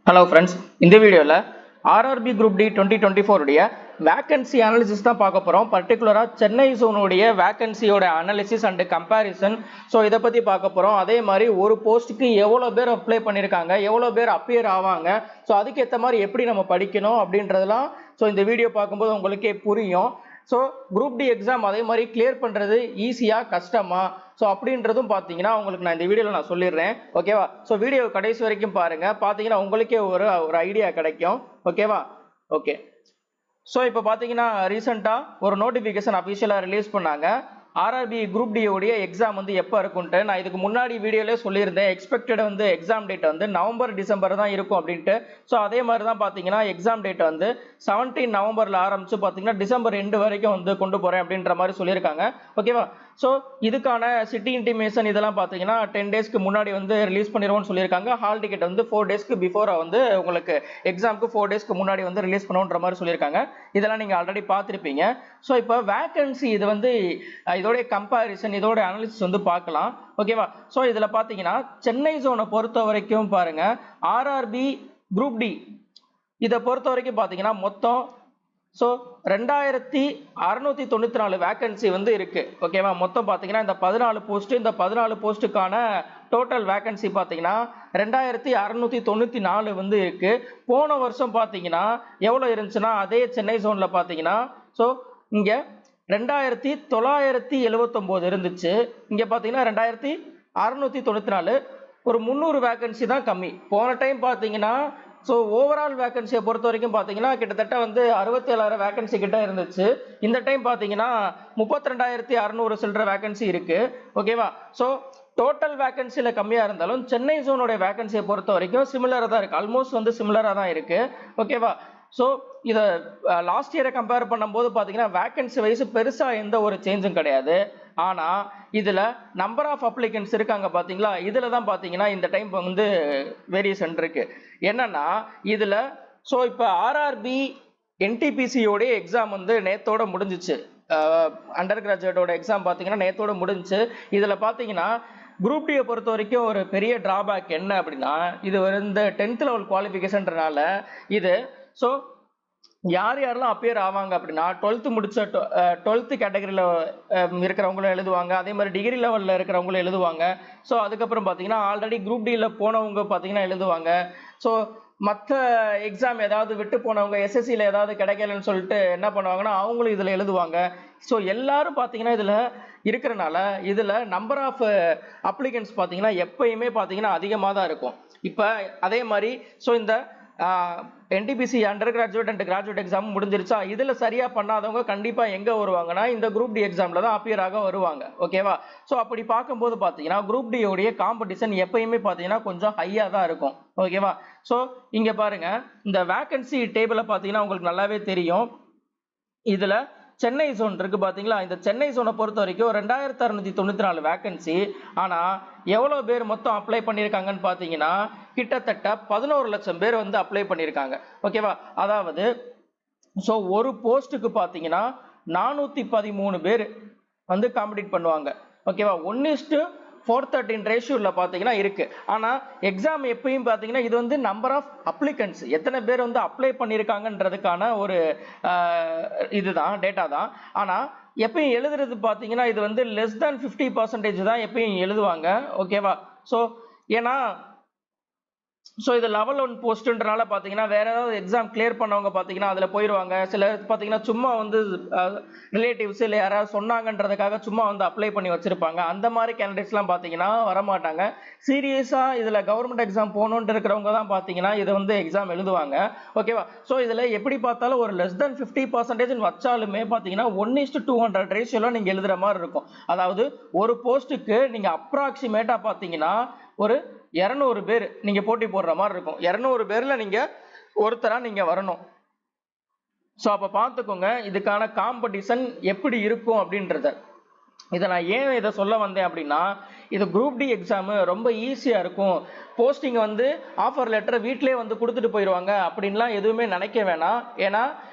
Hello friends, in the video RRB Group D 2024 உடைய vacancy analysis தான் பார்க்க போறோம். பர்టిక్యులரா சென்னை ஜோன் உடைய வேகன்சியோட அனாலிசிஸ் அண்ட் கம்பேரிசன். சோ இத பத்தி பார்க்க போறோம். அதே மாதிரி ஒரு போஸ்ட்க்கு எவ்வளவு பேர் அப்ளை பண்ணிருக்காங்க, எவ்வளவு பேர் அப்பியர் ஆவாங்க, சோ அதுக்கு ஏத்த மாதிரி எப்படி நம்ம படிக்கணும் அப்படின்றதெல்லாம் சோ இந்த வீடியோ பார்க்கும்போது உங்களுக்கே புரியும். ஸோ குரூப் டி எக்ஸாம் அதே மாதிரி கிளியர் பண்ணுறது ஈஸியாக கஷ்டமா ஸோ அப்படின்றதும் பார்த்தீங்கன்னா உங்களுக்கு நான் இந்த வீடியோவில் நான் சொல்லிடுறேன். ஓகேவா? ஸோ வீடியோ கடைசி வரைக்கும் பாருங்கள். பார்த்தீங்கன்னா உங்களுக்கே ஒரு ஐடியா கிடைக்கும். ஓகேவா? ஓகே. ஸோ இப்போ பார்த்தீங்கன்னா ரீசெண்டாக ஒரு நோட்டிஃபிகேஷன் அஃபிஷியலாக ரிலீஸ் பண்ணாங்க. ஆர்ஆர்பி குரூப் டி உடைய எக்ஸாம் வந்து எப்போ இருக்குன்ட்டு நான் இதுக்கு முன்னாடி வீடியோலேயே சொல்லியிருந்தேன். எக்ஸ்பெக்டட் வந்து எக்ஸாம் டேட் வந்து நவம்பர் டிசம்பர் தான் இருக்கும் அப்படின்ட்டு. ஸோ அதே மாதிரி தான் பார்த்தீங்கன்னா எக்ஸாம் டேட் வந்து 17 நவம்பரில் ஆரம்பிச்சு பார்த்தீங்கன்னா டிசம்பர் 2 வரைக்கும் வந்து கொண்டு போகிறேன் அப்படின்ற மாதிரி சொல்லியிருக்காங்க. ஓகேவா? ஸோ இதுக்கான சிட்டி இன்டிமேஷன் இதெல்லாம் பார்த்தீங்கன்னா 10 டேஸ்க்கு முன்னாடி வந்து ரிலீஸ் பண்ணிடுவோம்னு சொல்லியிருக்காங்க. ஹால் டிக்கெட் வந்து 4 டேஸ்க்கு பிஃபோர் வந்து உங்களுக்கு எக்ஸாமுக்கு 4 டேஸ்க்கு முன்னாடி வந்து ரிலீஸ் பண்ணுவோன்ற மாதிரி சொல்லியிருக்காங்க. இதெல்லாம் நீங்கள் ஆல்ரெடி பார்த்துருப்பீங்க. ஸோ இப்போ வேகன்சி இது வந்து இதோடைய கம்பேரிசன் இதோட அனாலிசிஸ் வந்து பார்க்கலாம். ஓகேவா? ஸோ இதில் பார்த்தீங்கன்னா சென்னை ஜோனை பொறுத்த வரைக்கும் பாருங்க, ஆர்ஆர்பி குரூப் டி இதை பொறுத்த வரைக்கும் பார்த்தீங்கன்னா மொத்தம் ஸோ 2694 வேகன்சி வந்து இருக்கு. ஓகேவா? மொத்தம் பார்த்தீங்கன்னா இந்த 14 போஸ்ட், இந்த 14 போஸ்ட்டுக்கான டோட்டல் வேகன்சி பார்த்தீங்கன்னா 2694 வந்து இருக்கு. போன வருஷம் பார்த்தீங்கன்னா எவ்வளோ இருந்துச்சுன்னா அதே சென்னை ஜோன்ல பார்த்தீங்கன்னா ஸோ இங்க 2979 இருந்துச்சு. இங்க பார்த்தீங்கன்னா 2694, ஒரு 300 வேகன்சி தான் கம்மி. போன டைம் பார்த்தீங்கன்னா ஸோ ஓவரால் வேகன்சியை பொறுத்த வரைக்கும் பார்த்தீங்கன்னா கிட்டத்தட்ட வந்து 67,000 வேகன்சி கிட்ட இருந்துச்சு. இந்த டைம் பார்த்தீங்கன்னா 32,600 சில்லற வேகன்சி இருக்கு. ஓகேவா? ஸோ டோட்டல் வேகன்சியில் கம்மியாக இருந்தாலும் சென்னை ஜோனுடைய வேகன்சியை பொறுத்த வரைக்கும் சிமிலராக தான் இருக்கு. ஆல்மோஸ்ட் வந்து சிமிலராக தான் இருக்கு. ஓகேவா? ஸோ இதை லாஸ்ட் இயரை கம்பேர் பண்ணும்போது பார்த்தீங்கன்னா வேகன்சி வைஸ் பெருசாக எந்த ஒரு சேஞ்சும் கிடையாது. ஆனால் இதில் நம்பர் ஆஃப் அப்ளிகன்ஸ் இருக்காங்க பார்த்தீங்களா, இதில் தான் பார்த்தீங்கன்னா இந்த டைம் வந்து வேரியேஷன் இருக்கு. என்னன்னா இதில் ஸோ இப்போ ஆர்ஆர்பி என்டிபிசியோடைய எக்ஸாம் வந்து நேத்தோட முடிஞ்சிச்சு. அண்டர் கிராஜுவேட்டோட எக்ஸாம் பார்த்தீங்கன்னா நேத்தோட முடிஞ்சிச்சு. இதில் பார்த்தீங்கன்னா குரூப் டியை பொறுத்த வரைக்கும் ஒரு பெரிய டிராபேக் என்ன அப்படின்னா, இது வந்து 10th லெவல் குவாலிஃபிகேஷன்றனால இது ஸோ யார் யாரெல்லாம் அப்பியர் ஆவாங்க அப்படின்னா 12th முடிச்ச 12th கேட்டகரியில் இருக்கிறவங்களும் எழுதுவாங்க. அதே மாதிரி டிகிரி லெவலில் இருக்கிறவங்களும் எழுதுவாங்க. ஸோ அதுக்கப்புறம் பார்த்தீங்கன்னா ஆல்ரெடி குரூப் டியில் போனவங்க பார்த்தீங்கன்னா எழுதுவாங்க. ஸோ மற்ற எக்ஸாம் ஏதாவது விட்டு போனவங்க எஸ்எஸ்சியில் ஏதாவது கிடைக்கலன்னு சொல்லிட்டு என்ன பண்ணுவாங்கன்னா அவங்களும் இதில் எழுதுவாங்க. ஸோ எல்லாரும் பார்த்தீங்கன்னா இதில் இருக்கிறனால இதில் நம்பர் ஆஃப் அப்ளிகன்ஸ் பார்த்தீங்கன்னா எப்பயுமே பார்த்தீங்கன்னா அதிகமாக தான் இருக்கும். இப்போ அதே மாதிரி ஸோ இந்த NTPC under graduate and graduate exam முடிஞ்சிருச்சா, இதில் சரியாக பண்ணாதவங்க கண்டிப்பாக எங்கே வருவாங்கன்னா இந்த குரூப் டி எக்ஸாமில் தான் அப்பியராக வருவாங்க. ஓகேவா? ஸோ அப்படி பார்க்கும்போது பார்த்தீங்கன்னா குரூப் டியோடைய காம்படிஷன் எப்பயுமே பார்த்தீங்கன்னா கொஞ்சம் ஹையாக தான் இருக்கும். ஓகேவா? ஸோ இங்கே பாருங்க, இந்த வேகன்சி டேபிளை பார்த்தீங்கன்னா உங்களுக்கு நல்லாவே தெரியும். இதில் சென்னை ஜோன் இருக்கு பார்த்தீங்களா, இந்த சென்னை ஜோனை பொறுத்த வரைக்கும் 2694 வேகன்சி. ஆனால் எவ்வளோ பேர் மொத்தம் அப்ளை பண்ணியிருக்காங்கன்னு பார்த்தீங்கன்னா கிட்டத்தட்ட 11 லட்சம் பேர் வந்து அப்ளை பண்ணியிருக்காங்க. ஓகேவா? அதாவது ஸோ ஒரு போஸ்ட்டுக்கு பார்த்தீங்கன்னா 413 பேர் வந்து காம்படிட் பண்ணுவாங்க. ஓகேவா? 1:413 ரேஷியோவில் பார்த்தீங்கன்னா இருக்கு. ஆனால் எக்ஸாம் எப்பயும் பார்த்தீங்கன்னா இது வந்து நம்பர் ஆஃப் அப்ளிகன்ஸ், எத்தனை பேர் வந்து அப்ளை பண்ணியிருக்காங்கன்றதுக்கான ஒரு இதுதான் டேட்டா தான். ஆனால் எப்பயும் எழுதுறது பார்த்தீங்கன்னா இது வந்து லெஸ் தேன் 50% தான் எப்பயும் எழுதுவாங்க. ஓகேவா? ஸோ ஏன்னா ஸோ இது லெவல் 1 போஸ்ட்ன்றனால பார்த்தீங்கன்னா வேற ஏதாவது எக்ஸாம் கிளியர் பண்ணவங்க பார்த்தீங்கன்னா அதில் போயிடுவாங்க. சில பார்த்தீங்கன்னா சும்மா வந்து ரிலேட்டிவ்ஸ் இல்லை யாராவது சொன்னாங்கன்றதுக்காக சும்மா வந்து அப்ளை பண்ணி வச்சிருப்பாங்க. அந்த மாதிரி கேண்டிடேட்ஸ்லாம் பார்த்தீங்கன்னா வரமாட்டாங்க. சீரியஸாக இதில் கவர்மெண்ட் எக்ஸாம் போகணுன்ட்டு இருக்கிறவங்க தான் பார்த்தீங்கன்னா இதை வந்து எக்ஸாம் எழுதுவாங்க. ஓகேவா? ஸோ இதில் எப்படி பார்த்தாலும் ஒரு லெஸ் தென் 50% வச்சாலுமே பார்த்தீங்கன்னா 1:200 ரேஷியோவில் நீங்கள் எழுதுகிற மாதிரி இருக்கும். அதாவது ஒரு போஸ்ட்டுக்கு நீங்கள் அப்ராக்சிமேட்டாக பார்த்தீங்கன்னா ஒரு 200 பேர் நீங்க போட்டி போடுற மாதிரி இருக்கும். 200 பேர்ல நீங்க ஒருத்தரா நீங்க வரணும். ஸோ அப்ப பார்த்துக்கோங்க இதுக்கான காம்படிஷன் எப்படி இருக்கும் அப்படின்றத. இதை நான் ஏன் இதை சொல்ல வந்தேன் அப்படின்னா, இது குரூப் டி எக்ஸாம் ரொம்ப ஈஸியா இருக்கும். போஸ்டிங் வந்து ஆஃபர் லெட்டர் வீட்டிலே வந்து கொடுத்துட்டு போயிடுவாங்க அப்படின்லாம் எதுவுமே நினைக்க வேணாம். ஏன்னா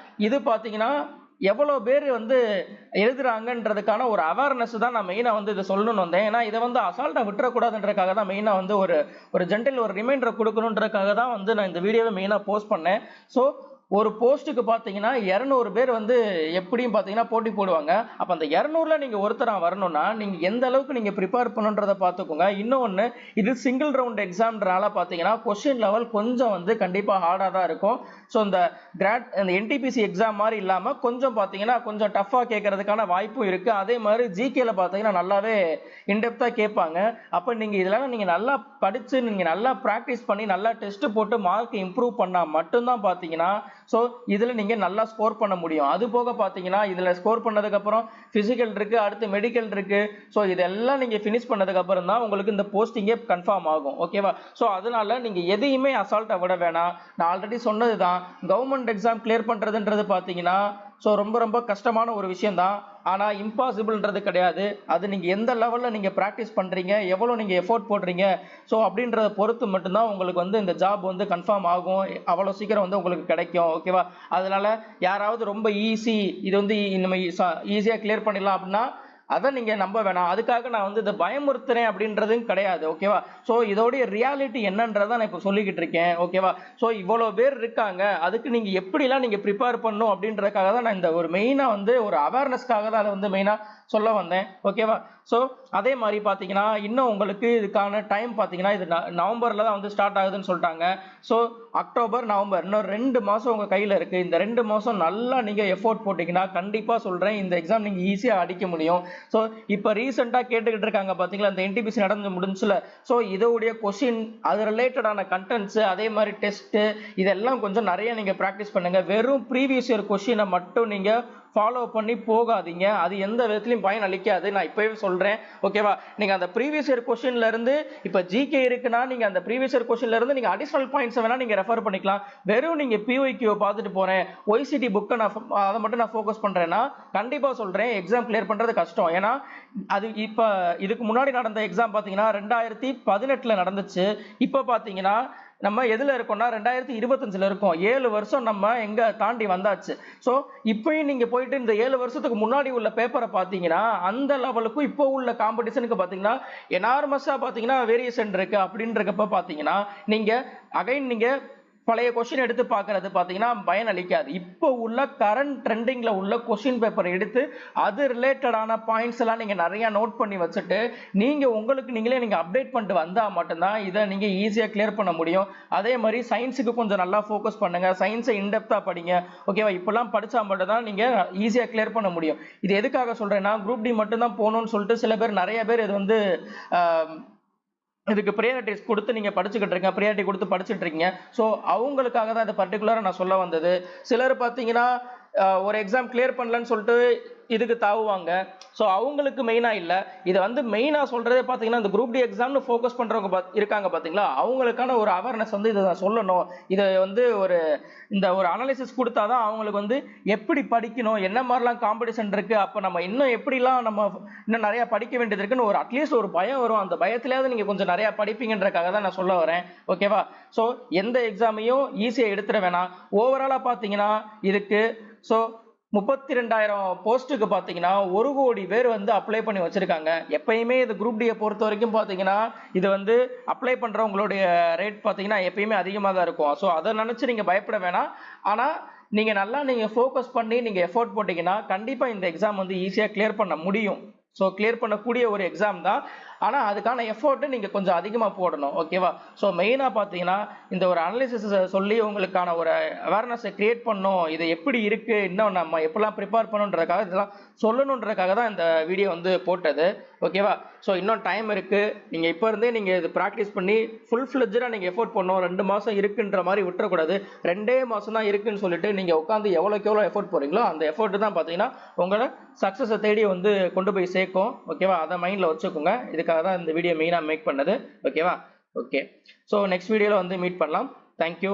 இது பார்த்தீங்கன்னா எவ்வளோ பேர் வந்து எழுதுறாங்கன்றதுக்கான ஒரு அவேர்னஸ் தான் நான் மெயினாக வந்து இதை சொல்லணும்னு வந்தேன். ஏன்னா இதை வந்து அசால்ட்டாக விட்டுறக்கூடாதுன்றதுக்காக தான் மெயினாக வந்து ஒரு ஜென்டல் ஒரு ரிமைண்டர் கொடுக்கணுன்றதுக்காக தான் வந்து நான் இந்த வீடியோவை மெயினாக போஸ்ட் பண்ணேன். ஸோ ஒரு போஸ்ட்டுக்கு பார்த்தீங்கன்னா 200 பேர் வந்து எப்படியும் பார்த்தீங்கன்னா போட்டி போடுவாங்க. அப்போ அந்த 200ல் நீங்கள் ஒருத்தராக வரணும்னா நீங்கள் எந்த அளவுக்கு நீங்கள் ப்ரிப்பேர் பண்ணுன்றதை பார்த்துக்கோங்க. இன்னொன்று, இது சிங்கிள் ரவுண்ட் எக்ஸாம்ன்றனால பார்த்தீங்கன்னா கொஸ்டின் லெவல் கொஞ்சம் வந்து கண்டிப்பாக ஹார்டாக தான் இருக்கும். ஸோ இந்த என்டிபிசி எக்ஸாம் மாதிரி இல்லாமல் கொஞ்சம் பார்த்தீங்கன்னா கொஞ்சம் டஃப்பாக கேட்கறதுக்கான வாய்ப்பும் இருக்குது. அதே மாதிரி ஜிகேல பார்த்தீங்கன்னா நல்லாவே இன்டெப்த்தாக கேட்பாங்க. அப்போ நீங்கள் இதெல்லாம் நீங்கள் நல்லா படித்து நீங்கள் நல்லா ப்ராக்டிஸ் பண்ணி நல்லா டெஸ்ட் போட்டு மார்க் இம்ப்ரூவ் பண்ணால் மட்டும்தான் பார்த்தீங்கன்னா ஸோ இதில் நீங்கள் நல்லா ஸ்கோர் பண்ண முடியும். அது போக பார்த்தீங்கன்னா இதில் ஸ்கோர் பண்ணதுக்கப்புறம் ஃபிசிக்கல் இருக்குது, அடுத்து மெடிக்கல் இருக்குது. ஸோ இதெல்லாம் நீங்கள் ஃபினிஷ் பண்ணதுக்கப்புறம் தான் உங்களுக்கு இந்த போஸ்டிங்கே கன்ஃபார்ம் ஆகும். ஓகேவா? ஸோ அதனால நீங்கள் எதையுமே அசால்ட்டாக விட வேணாம். நான் ஆல்ரெடி சொன்னது தான், கவர்மெண்ட் எக்ஸாம் கிளியர் பண்ணுறதுன்றது பார்த்தீங்கன்னா ஸோ ரொம்ப ரொம்ப கஷ்டமான ஒரு விஷயம் தான். ஆனால் இம்பாசிபிள்ன்றது கிடையாது. அது நீங்கள் எந்த லெவலில் நீங்கள் ப்ராக்டிஸ் பண்ணுறீங்க, எவ்வளோ நீங்கள் எஃபோர்ட் போடுறீங்க, ஸோ அப்படின்றத பொறுத்து மட்டும்தான் உங்களுக்கு வந்து இந்த ஜாப் வந்து கன்ஃபார்ம் ஆகும். அவ்வளோ சீக்கிரம் வந்து உங்களுக்கு கிடைக்கும். ஓகேவா? அதனால யாராவது ரொம்ப ஈஸி, இது வந்து நம்ம ஈஸியாக கிளியர் பண்ணிடலாம் அப்படின்னா அதை நீங்கள் நம்ப வேணாம். அதுக்காக நான் வந்து இதை பயமுறுத்துறேன் அப்படின்றதும் கிடையாது. ஓகேவா? ஸோ இதோடைய ரியாலிட்டி என்னன்றதை நான் இப்போ சொல்லிக்கிட்டு இருக்கேன். ஓகேவா? ஸோ இவ்வளோ பேர் இருக்காங்க, அதுக்கு நீங்கள் எப்படிலாம் நீங்கள் ப்ரிப்பேர் பண்ணணும் அப்படின்றதுக்காக தான் நான் இந்த ஒரு மெயினாக வந்து ஒரு அவேர்னஸ்க்காக தான் அதை வந்து மெயினாக சொல்ல வந்தேன். ஓகேவா? ஸோ அதே மாதிரி பார்த்தீங்கன்னா இன்னும் உங்களுக்கு இதுக்கான டைம் பார்த்தீங்கன்னா இது நவம்பரில் தான் வந்து ஸ்டார்ட் ஆகுதுன்னு சொல்லிட்டாங்க. ஸோ அக்டோபர், நவம்பர் இன்னும் 2 மாதம் உங்கள் கையில் இருக்குது. இந்த 2 மாதம் நல்லா நீங்கள் எஃபோர்ட் போட்டிங்கன்னா கண்டிப்பாக சொல்கிறேன் இந்த எக்ஸாம் நீங்கள் ஈஸியாக அடிக்க முடியும். ஸோ இப்போ ரீசெண்டாக கேட்டுக்கிட்டு இருக்காங்க பார்த்தீங்களா, இந்த என்டிபிசி நடந்து முடிஞ்சுல. ஸோ இதோடைய கொஷின், அது ரிலேட்டடான கண்டென்ட்ஸு, அதே மாதிரி டெஸ்ட்டு, இதெல்லாம் கொஞ்சம் நிறைய நீங்கள் ப்ராக்டிஸ் பண்ணுங்கள். வெறும் ப்ரீவியஸ் இயர் கொஷினை மட்டும் நீங்கள் ஃபாலோ பண்ணி போகாதீங்க. அது எந்த விதத்துலையும் பயன் அளிக்காது. நான் இப்போவே சொல்கிறேன். ஓகேவா? நீங்கள் அந்த ப்ரீவியஸ் இயர் கொஷின்லேருந்து இப்போ ஜிகே இருக்குன்னா நீங்கள் அந்த ப்ரீவியஸ் இயர் கொஷின்லேருந்து நீங்கள் அடிஷ்னல் பாயிண்ட்ஸை வேணால் நீங்கள் ரெஃபர் பண்ணிக்கலாம். வெறும் நீங்கள் பிஒய்க்யூவை பார்த்துட்டு போகிறேன், ஒய்சிடி புக்கை அதை மட்டும் நான் ஃபோக்கஸ் பண்ணுறேன்னா கண்டிப்பாக சொல்கிறேன் எக்ஸாம் கிளியர் பண்ணுறது கஷ்டம். ஏன்னா அது இப்போ இதுக்கு முன்னாடி நடந்த எக்ஸாம் பார்த்தீங்கன்னா 2018 நடந்துச்சு. இப்போ பார்த்தீங்கன்னா நம்ம எதில் இருக்கோம்னா 2025 இருக்கோம். 7 வருஷம் நம்ம எங்கே தாண்டி வந்தாச்சு. ஸோ இப்போயும் நீங்கள் போயிட்டு இந்த 7 வருஷத்துக்கு முன்னாடி உள்ள பேப்பரை பார்த்தீங்கன்னா அந்த லெவலுக்கும் இப்போ உள்ள காம்படிஷனுக்கு பார்த்தீங்கன்னா எனார்மஸாக பார்த்தீங்கன்னா வேரியேஷன் இருக்குது. அப்படின்றப்ப பார்த்தீங்கன்னா நீங்கள் அகைன் நீங்கள் பழைய கொஸ்டின் எடுத்து பார்க்கறது பார்த்தீங்கன்னா பயன் அளிக்காது. இப்போ உள்ள கரண்ட் ட்ரெண்டிங்கில் உள்ள கொஸ்டின் பேப்பர் எடுத்து அது ரிலேட்டடான பாயிண்ட்ஸ் எல்லாம் நீங்கள் நிறையா நோட் பண்ணி வச்சுட்டு நீங்கள் உங்களுக்கு நீங்கள் அப்டேட் பண்ணிட்டு வந்தால் மட்டும்தான் இதை நீங்கள் ஈஸியாக கிளியர் பண்ண முடியும். அதே மாதிரி சயின்ஸுக்கு கொஞ்சம் நல்லா ஃபோக்கஸ் பண்ணுங்கள், சயின்ஸை இன்டெப்த்தாக படிங்க. ஓகேவா? இப்போலாம் படித்தா மட்டும் தான் நீங்கள் ஈஸியாக கிளியர் பண்ண முடியும். இது எதுக்காக சொல்கிறேன்னா குரூப் டி மட்டும்தான் போகணும்னு சொல்லிட்டு சில பேர், நிறைய பேர் இது வந்து இதுக்கு ப்ரியாரிட்டிஸ் கொடுத்து நீங்கள் படிச்சுக்கிட்டு இருக்கீங்க, ப்ரியாரிட்டி கொடுத்து படிச்சுட்டு இருக்கீங்க. ஸோ அவங்களுக்காக தான் இதை பர்டிகுலராக நான் சொல்ல வந்தது. சிலர் பார்த்தீங்கன்னா ஒரு எக்ஸாம் கிளியர் பண்ணலன்னு சொல்லிட்டு இதுக்கு தாவுவாங்க. ஸோ அவங்களுக்கு மெயினாக இல்லை, இதை வந்து மெயினாக சொல்கிறதே பார்த்தீங்கன்னா இந்த குரூப் டி எக்ஸாம்னு ஃபோக்கஸ் பண்ணுறவங்க இருக்காங்க பார்த்தீங்களா, அவங்களுக்கான ஒரு அவேர்னஸ் வந்து இதை நான் சொல்லணும். இதை வந்து இந்த ஒரு அனாலிசிஸ் கொடுத்தா தான் அவங்களுக்கு வந்து எப்படி படிக்கணும், என்ன மாதிரிலாம் காம்படிஷன் இருக்குது, அப்போ நம்ம இன்னும் எப்படிலாம் நம்ம இன்னும் நிறையா படிக்க வேண்டியது இருக்குன்னு ஒரு அட்லீஸ்ட் ஒரு பயம் வரும். அந்த பயத்திலேயாவது நீங்கள் கொஞ்சம் நிறையா படிப்பீங்கன்றக்காக தான் நான் சொல்ல வரேன். ஓகேவா? ஸோ எந்த எக்ஸாமையும் ஈஸியாக எடுத்துட வேணாம். ஓவராலாக பார்த்தீங்கன்னா இதுக்கு ஸோ 32,000 போஸ்ட்டுக்கு பார்த்தீங்கன்னா 1 கோடி பேர் வந்து அப்ளை பண்ணி வச்சுருக்காங்க. எப்பயுமே இது குரூப் டியை பொறுத்த வரைக்கும் பார்த்தீங்கன்னா இது வந்து அப்ளை பண்ணுறவங்களுடைய ரேட் பார்த்தீங்கன்னா எப்பயுமே அதிகமாக தான் இருக்கும். ஸோ அதை நினச்சி நீங்கள் பயப்பட வேணாம். ஆனால் நீங்கள் ஃபோக்கஸ் பண்ணி நீங்கள் எஃபோர்ட் போட்டிங்கன்னா கண்டிப்பாக இந்த எக்ஸாம் வந்து ஈஸியாக கிளியர் பண்ண முடியும். ஸோ கிளியர் பண்ணக்கூடிய ஒரு எக்ஸாம் தான். ஆனால் அதுக்கான எஃபோர்ட்டு நீங்கள் கொஞ்சம் அதிகமாக போடணும். ஓகேவா? ஸோ மெயினாக பார்த்தீங்கன்னா இந்த ஒரு அனாலிசிஸ் சொல்லி உங்களுக்கான ஒரு அவேர்னஸை கிரியேட் பண்ணணும், இது எப்படி இருக்குது, இன்னும் நம்ம எப்படிலாம் ப்ரிப்பேர் பண்ணணுன்றதுக்காக இதெல்லாம் சொல்லணுன்றதுக்காக தான் இந்த வீடியோ வந்து போட்டது. ஓகேவா? ஸோ இன்னும் டைம் இருக்குது. நீங்கள் இப்போ இருந்தே நீங்கள் இது ப்ராக்டிஸ் பண்ணி ஃபுல் ஃப்ளெட்ஜாக நீங்கள் எஃபோர்ட் பண்ணணும். 2 மாதம் இருக்குன்ற மாதிரி விட்டுறக்கூடாது. 2 மாதம் தான் இருக்குன்னு சொல்லிட்டு நீங்கள் உட்காந்து எவ்வளோக்கு எவ்வளோ எஃபோர்ட் போகிறீங்களோ அந்த எஃபோர்ட்டு தான் பார்த்தீங்கன்னா உங்களை சக்ஸஸை தேடி வந்து கொண்டு போய் சேர்க்கும். ஓகேவா? அதை மைண்டில் வச்சுக்கோங்க. இதுக்காக தான் இந்த வீடியோ மெயினாக மேக் பண்ணது. ஓகேவா? ஓகே. ஸோ நெக்ஸ்ட் வீடியோவில் வந்து மீட் பண்ணலாம். தேங்க்யூ.